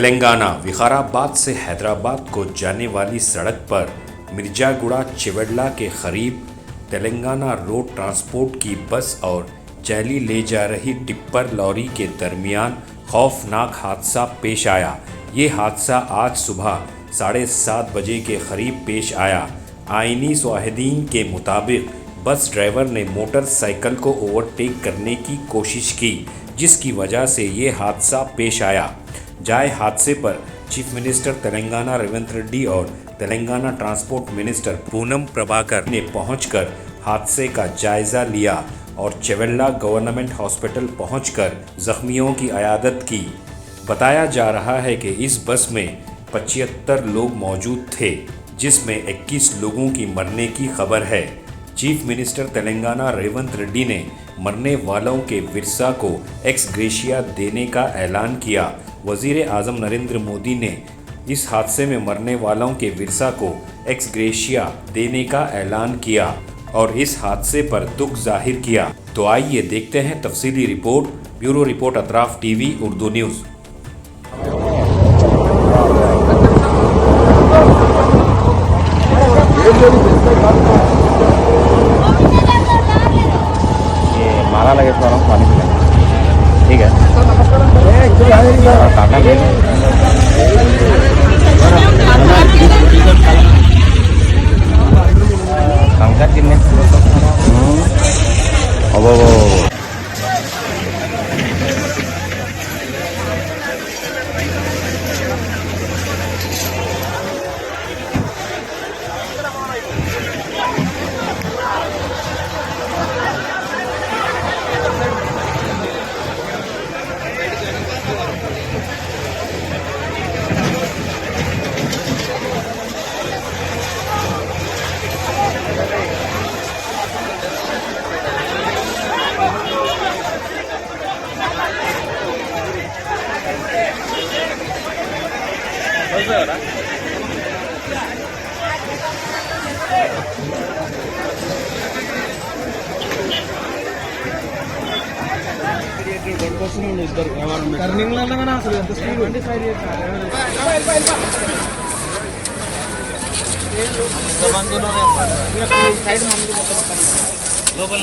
तेलंगाना विकाराबाद से हैदराबाद को जाने वाली सड़क पर मिर्जागुड़ा चिवड़ला के करीब तेलंगाना रोड ट्रांसपोर्ट की बस और जैली ले जा रही टिप्पर लॉरी के दरमियान खौफनाक हादसा पेश आया। ये हादसा आज सुबह 7:30 बजे के करीब पेश आया। आईनी शवाहिदीन के मुताबिक बस ड्राइवर ने मोटरसाइकिल को ओवरटेक करने की कोशिश की, जिसकी वजह से ये हादसा पेश आया। जाए हादसे पर चीफ मिनिस्टर तेलंगाना रेवंत रेड्डी और तेलंगाना ट्रांसपोर्ट मिनिस्टर पूनम प्रभाकर ने पहुंचकर हादसे का जायज़ा लिया और चिवड़ला गवर्नमेंट हॉस्पिटल पहुंचकर जख्मियों की अयादत की। बताया जा रहा है कि इस बस में 75 लोग मौजूद थे, जिसमें 21 लोगों की मरने की खबर है। चीफ मिनिस्टर तेलंगाना रेवंत रेड्डी ने मरने वालों के विरसा को एक्स ग्रेशिया देने का ऐलान किया। वज़ीर आज़म नरेंद्र मोदी ने इस हादसे में मरने वालों के विरसा को एक्स ग्रेशिया देने का ऐलान किया और इस हादसे पर दुख जाहिर किया। तो आइए देखते हैं तफसीली report. Bureau report Atraf TV Urdu news. मारा लगे थोड़ा पानी पिला, ठीक है। कंकर कितने अब టర్నింగ్ లో అన్నా అసలు ఎంత స్పీడ్ ఉంది సైడ్ లోపల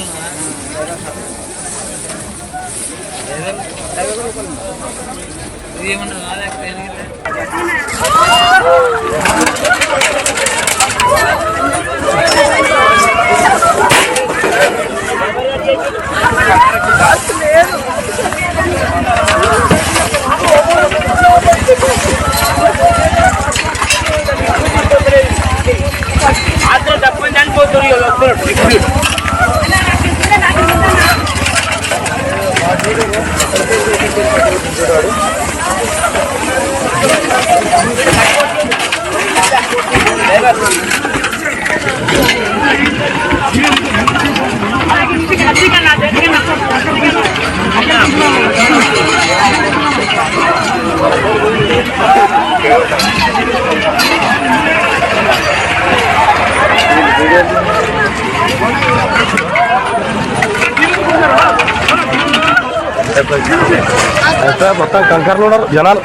మొత్తం కంకర్లు ఉన్నారు జనాలు.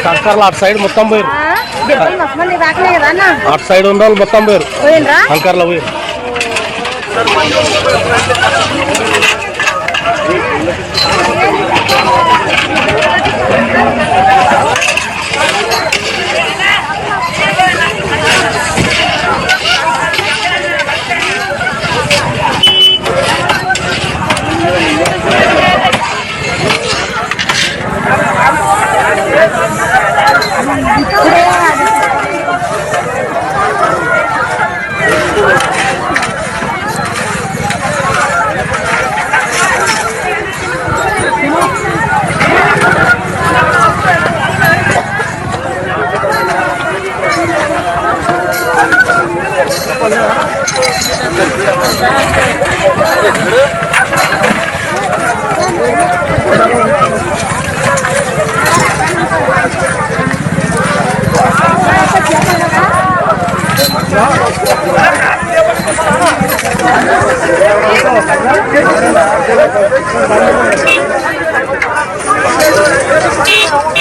కంకర్లు అటు సైడ్ మొత్తం పోయారు, అటు సైడ్ ఉన్న వాళ్ళు మొత్తం పోయారు, కంకర్లో పోయారు. Thank you.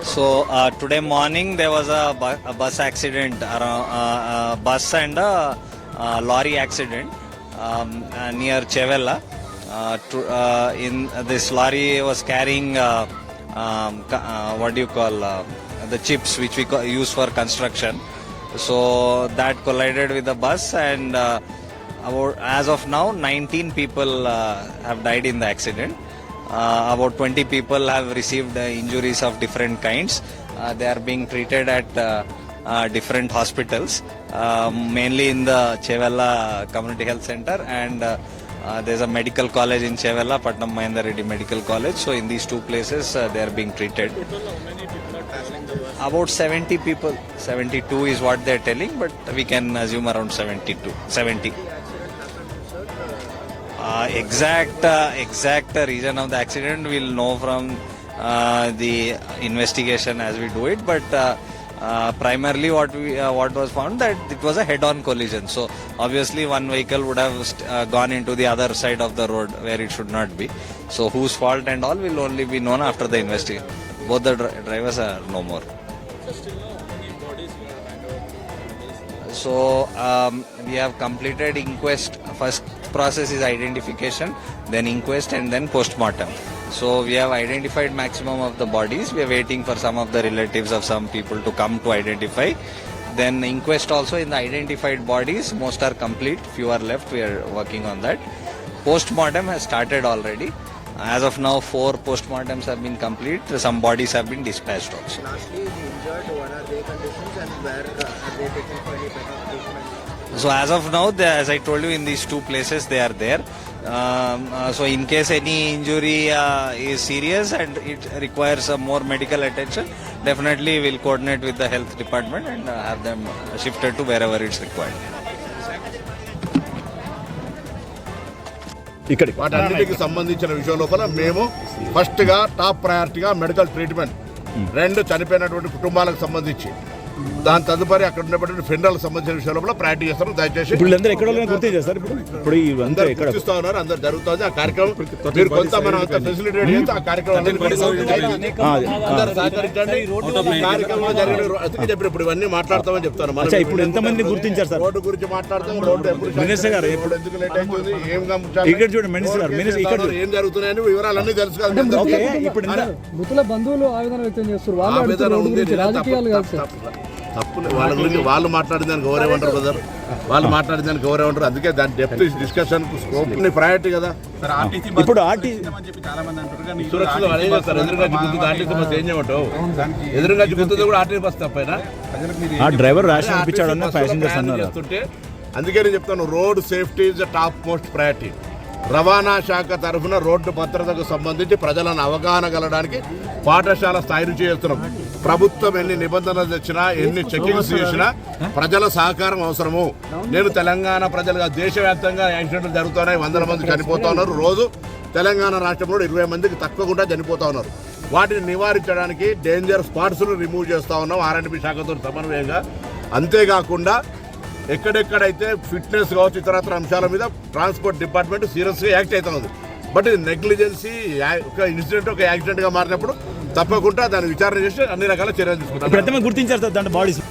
So today morning there was a bus accident, bus and a lorry accident near Chevella. In this lorry was carrying what do you call the chips which we use for construction. So that collided with the bus, and as of now 19 people have died in the accident. About 20 people have received injuries of different kinds. They are being treated at different hospitals, mainly in the Chevella Community Health Center, and there's a medical college in Chevella, Patnam Mahendra Reddy Medical College. So in these two places they are being treated. About 70 people, 72 is what they are telling, but we can assume around 70. Exact reason of the accident we'll know from the investigation as we do it, but primarily what was found that it was a head-on collision. So obviously one vehicle would have gone into the other side of the road where it should not be. So whose fault and all will only be known after the investigation. Both the drivers are no more. So we have completed inquest. First process is identification, then inquest, and then post-mortem. So we have identified maximum of the bodies. We are waiting for some of the relatives of some people to come to identify. Then inquest also in the identified bodies. Most are complete, few are left. We are working on that. Post-mortem has started already. As of now, 4 post-mortems have been complete. Some bodies have been dispatched also. Lastly, the injured, what are their conditions and where are they taken for any better treatment? So as of now, as I told you, in these 2 places they are there. So in case any injury is serious and it requires more medical attention, definitely we'll coordinate with the health department and have them shifted to wherever it's required. వాటన్నిటికి సంబంధించిన విషయం లోపల మేము first గా top ప్రయారిటీగా medical treatment 2 చనిపోయినటువంటి కుటుంబాలకు సంబంధించి దాని తదుపరి అక్కడ ఉన్నటువంటి ఫెండర్లకు సంబంధించిన విషయంలో ప్రయారిటీ చేస్తాం. దయచేసి ఇప్పుడు అందరూ ఎక్కడ గుర్తించారు సార్? ఇప్పుడు అందరూ ఎక్కడ గుర్తిస్తూ ఉన్నారు, అందరు జరుగుతుంది ఆ కార్యక్రమం. మీరు కొంత మనం అంత ఫెసిలిటేట్ చేస్తే ఆ కార్యక్రమం అందరూ సహకరించండి. కార్యక్రమంలో జరిగిన అందుకే చెప్పి ఇప్పుడు ఇవన్నీ మాట్లాడతామని చెప్తాను. మనం ఇప్పుడు ఎంతమంది గుర్తించారు సార్? రోడ్డు గురించి మాట్లాడతాం. రోడ్డు ఎప్పుడు మినిస్టర్ గారు రోడ్డు ఎందుకు లేట్ అవుతుంది, ఏం ఇక్కడ చూడండి మినిస్టర్ గారు, ఇక్కడ ఏం జరుగుతున్నాయని వివరాలన్నీ తెలుసు కదా. ఓకే, ఇప్పుడు మృతుల బంధువులు ఆవేదన వ్యక్తం చేస్తారు. వాళ్ళు ఆవేదన రోడ్డు ఉంది, గురించి రాజకీయాలు కాదు సార్. తప్పులే వాళ్ళ గురించి వాళ్ళు మాట్లాడిందని గౌరవం అంటారు బ్రదర్. వాళ్ళు మాట్లాడిందని గౌరవం అంటారు. అందుకే దాని డెప్త్ డిస్కషన్ స్కోప్ ప్రయారిటీ కదా. ఇప్పుడు ఆర్టీ సురక్షిత వాళ్ళు ఏం చేస్తారు? ఎదురుగా గుర్తుంది ఆర్టీసీ బస్ ఏం చేయమంటావు? ఎదురుగా గుర్తుంది కూడా ఆర్టీసీ బస్ తప్పైనా ఆ డ్రైవర్ ర్యాష్ అనిపించాడన్న ప్యాసింజర్స్ అన్నారు. చేస్తుంటే అందుకే నేను చెప్తాను, road safety is the top most priority. రవాణా శాఖ తరఫున రోడ్డు భద్రతకు సంబంధించి ప్రజలను అవగాహన కలగడానికి పాఠశాల స్థాయి నుంచి చేస్తున్నాం. ప్రభుత్వం ఎన్ని నిబంధనలు తెచ్చినా, ఎన్ని చెకింగ్స్ చేసినా ప్రజల సహకారం అవసరము. నేను తెలంగాణ ప్రజలుగా దేశవ్యాప్తంగా యాక్సిడెంట్లు జరుగుతున్నాయి, 100 మంది చనిపోతా ఉన్నారు. రోజు తెలంగాణ రాష్ట్రంలో 20 మందికి తక్కువకుండా చనిపోతా ఉన్నారు. వాటిని నివారించడానికి డేంజర్ స్పాట్స్ను రిమూవ్ చేస్తూ ఉన్నాం ఆర్ఎండ్బి శాఖతో సమన్వయంగా. అంతేకాకుండా ఎక్కడెక్కడైతే ఫిట్నెస్ కావచ్చు ఇతరత్ర అంశాల మీద ట్రాన్స్పోర్ట్ డిపార్ట్మెంట్ సీరియస్గా యాక్ట్ అవుతుంది. బట్ ఇది నెగ్లిజెన్సీ, ఒక ఇన్సిడెంట్ ఒక యాక్సిడెంట్గా మారినప్పుడు తప్పకుండా దాన్ని విచారణ చేసి అన్ని రకాల చర్యలు తీసుకుంటాం. గుర్తించారు సార్ దాంట్లో బాడీస్?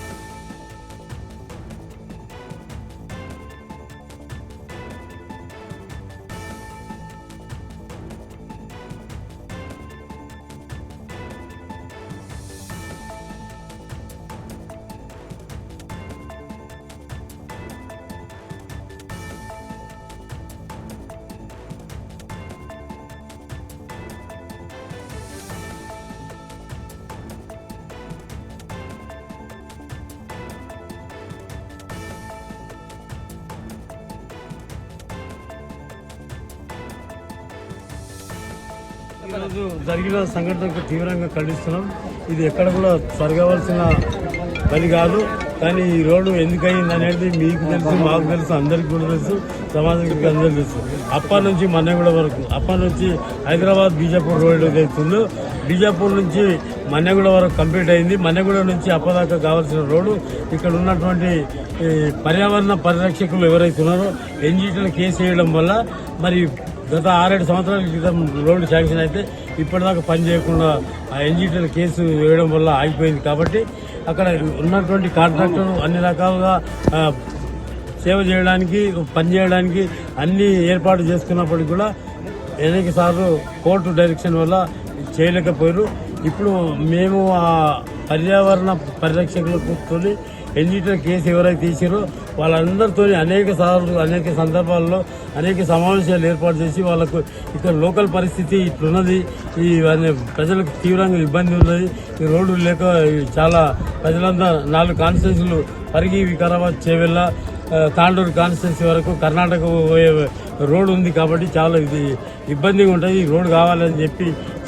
ఈరోజు జరిగిన సంఘటనకు తీవ్రంగా ఖండిస్తున్నాం. ఇది ఎక్కడ కూడా జరగవలసిన పని కాదు. కానీ ఈ రోడ్డు ఎందుకయింది అనేది మీకు తెలుసు, మాకు తెలుసు, అందరికీ కూడా తెలుసు, సమాజానికి అందరికీ తెలుసు. అప్పటి నుంచి మన్నెగూడ వరకు, అప్పటి నుంచి హైదరాబాద్ బీజాపూర్ రోడ్డు ఏదైతుందో బీజాపూర్ నుంచి మన్నెగూడ వరకు కంప్లీట్ అయింది. మన్నెగూడ నుంచి అప్పదాకా కావాల్సిన రోడ్డు ఇక్కడ ఉన్నటువంటి పర్యావరణ పరిరక్షకులు ఎవరైతే ఉన్నారో ఎన్జీటీలో కేసు వేయడం వల్ల మరి గత 6-7 సంవత్సరాల క్రితం రోడ్డు శాంక్షన్ అయితే ఇప్పటిదాకా పని చేయకుండా ఆ ఎన్జీటీలో కేసు వేయడం వల్ల ఆగిపోయింది. కాబట్టి అక్కడ ఉన్నటువంటి కాంట్రాక్టర్ అన్ని రకాలుగా సేవ చేయడానికి, పని చేయడానికి అన్ని ఏర్పాటు చేసుకున్నప్పటికీ కూడా అనేక సార్లు కోర్టు డైరెక్షన్ వల్ల చేయలేకపోయారు. ఇప్పుడు మేము ఆ పర్యావరణ పరిరక్షకులతో ఎన్జిటీలో కేసు ఎవరైతే తీసారో వాళ్ళందరితో అనేక సార్లు, అనేక సందర్భాల్లో అనేక సమావేశాలు ఏర్పాటు చేసి వాళ్ళకు ఇక్కడ లోకల్ పరిస్థితి ఇట్లున్నది, ఈ ప్రజలకు తీవ్రంగా ఇబ్బంది ఉన్నది, ఈ రోడ్డు లేక చాలా ప్రజలంతా 4 కాన్స్టిట్యూన్సీలు పరిగి, వికారాబాద్, చేవెళ్ళ, తాండూరు కాన్స్టిట్యున్సీ వరకు కర్ణాటక పోయే రోడ్డు ఉంది. కాబట్టి చాలా ఇది ఇబ్బందిగా ఉంటుంది. ఈ రోడ్డు కావాలని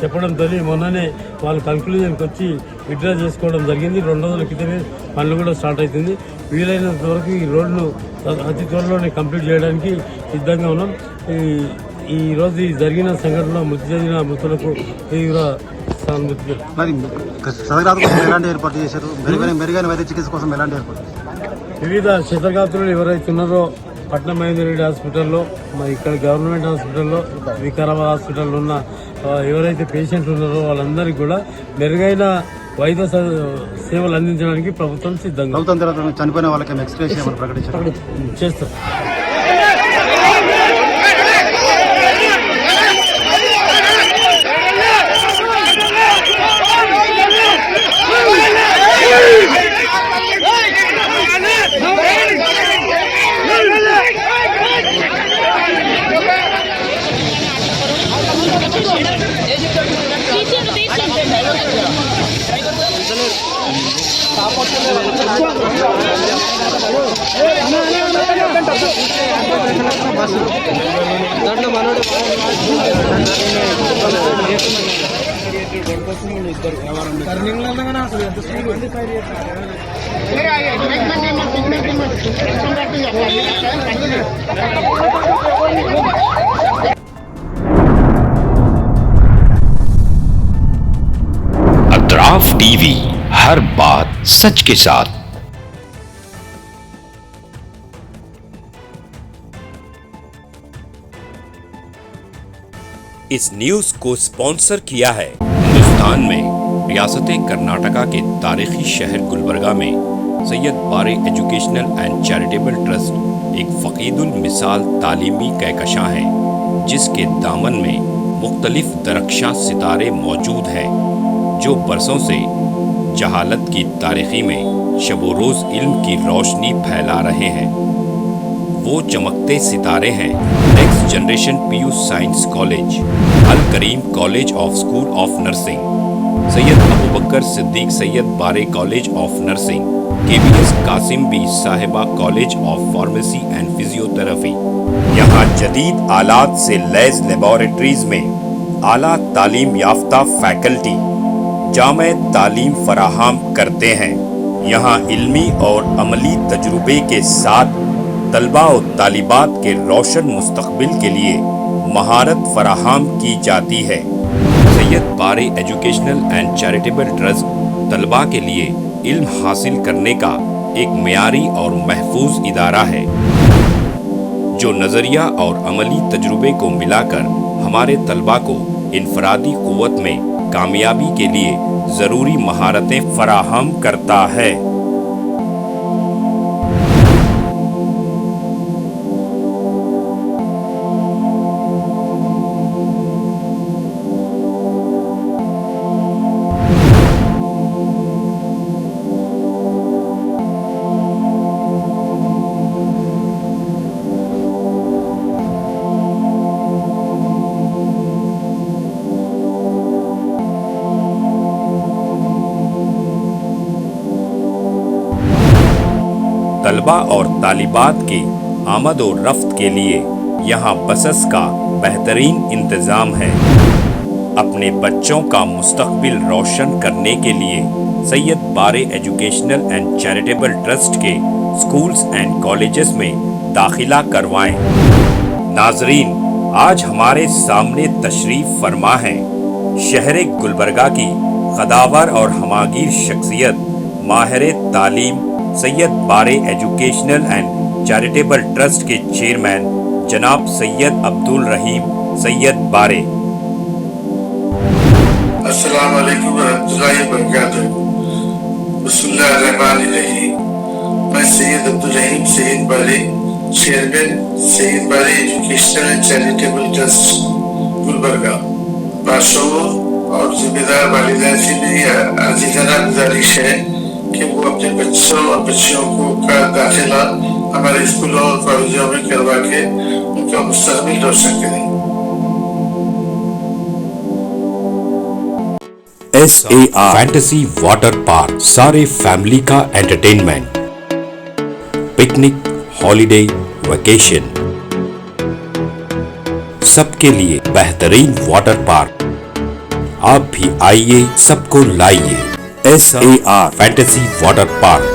చెప్పడంతో మొన్ననే వాళ్ళు కన్క్లూజన్కి వచ్చి విత్డ్రా చేసుకోవడం జరిగింది. 2 రోజుల క్రితమే పనులు కూడా స్టార్ట్ అవుతుంది. వీలైనంత వరకు ఈ రోడ్డును అతి త్వరలోనే కంప్లీట్ చేయడానికి సిద్ధంగా ఉన్నాం. ఈ రోజు జరిగిన సంఘటనలో మృతి చెందిన మృతులకు తీవ్ర సానుభూతి. ఎలాంటి ఏర్పాటు చేశారు? మెరుగైన వైద్య చికిత్స కోసం ఎలాంటి ఏర్పాటు? వివిధ క్షతగాత్రులు ఎవరైతే ఉన్నారో పట్నం మహేందర్ హాస్పిటల్లో, మరి ఇక్కడ గవర్నమెంట్ హాస్పిటల్లో, వికారాబాద్ హాస్పిటల్లో ఉన్న ఎవరైతే పేషెంట్లు ఉన్నారో వాళ్ళందరికీ కూడా మెరుగైన వైద్య సేవలు అందించడానికి ప్రభుత్వం సిద్ధంగా. ప్రభుత్వం తర్వాత చనిపోయిన వాళ్ళకి ఎక్స్రే ప్రకటించారు, చేస్తారు. अतराफ टीवी हर बात सच के साथ। इस न्यूज को स्पॉन्सर किया है हिंदुस्तान में रियासत कर्नाटका के तारीखी शहर गुलबर्गा में Syed Bare educational and charitable trust एक फकीदुल मिसाल तालीमी कहकशां है, जिसके दामन में मुख्तलिफ दरख्शां सितारे मौजूद हैं जो बरसों से जहालत की तारीखी में शबो रोज़ इल्म की रोशनी फैला रहे हैं। वो चमकते सितारे हैं next generation PU science college, Al Karim college of school of nursing, Syed Abu Bakar Siddiq Syed Bare college of nursing, KBS Kasim Bi Sahiba college of pharmacy and physiotherapy. यहाँ जदीद आलात से लैस लेबोरेटरीज में आला तालीम याफ्ता फैकल्टी जामे तालीम फराहम करते हैं। यहाँ इल्मी और अमली तजुर्बे के साथ तलबा और तालिबात के रोशन मुस्तकबिल के लिए महारत फराहम की जाती है। Syed Bare educational and charitable trust तलबा के लिए इल्म हासिल करने का एक मियारी और महफूज इदारा है, जो नज़रिया और अमली तजुर्बे को मिलाकर हमारे तलबा को इनफरादी क़ुव्वत में कामयाबी के लिए ज़रूरी महारतें फराहम करता है। तलबा और तालिबात की आमद और रफ्त के लिए यहाँ बसेस का बेहतरीन इंतज़ाम है। अपने बच्चों का मुस्तकबिल रोशन करने के लिए Syed Bare educational and charitable trust के स्कूल्स एंड कॉलेजेस में दाखिला करवाएं। नाजरीन, आज हमारे सामने तशरीफ फरमा है शहर गुलबर्गा की कदावर और हमागीर शख्सियत माहिर तालीम Syed Bare educational and charitable trust के चेयरमैन जनाब सैयद अब्दुल रहीम सैयद बारे। अस्सलाम वालेकुम रहमतुल्लाहि व बरकातुहू। बिस्मिल्लाहिर्रहमानिर्रहीम। मैं सैयद अब्दुल रहीम सैयद बारे, chairman Syed Bare educational and charitable trust Gulbarga, बादशाहों और जिम्मेदार वालिदैन से मेरी अजीज़ाना गुजारिश है कि वो अपने बच्चों और बच्चियों को का दाखिला हमारे स्कूलों और कॉलेजों में करवा के उनका मुस्तकबिल रोशन करें। SAR फैंटेसी वाटर पार्क, सारे फैमिली का एंटरटेनमेंट, पिकनिक, हॉलिडे, वेकेशन, सबके लिए बेहतरीन वाटर पार्क। आप भी आइए, सबको लाइए। SAR fantasy water park.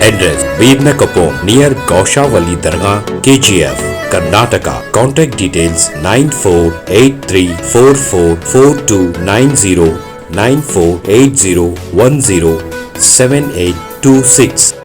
Address: Veerna Kapur, near Gaushavali Dargah, KGF, Karnataka. Contact details: 9483444290, 9480107826.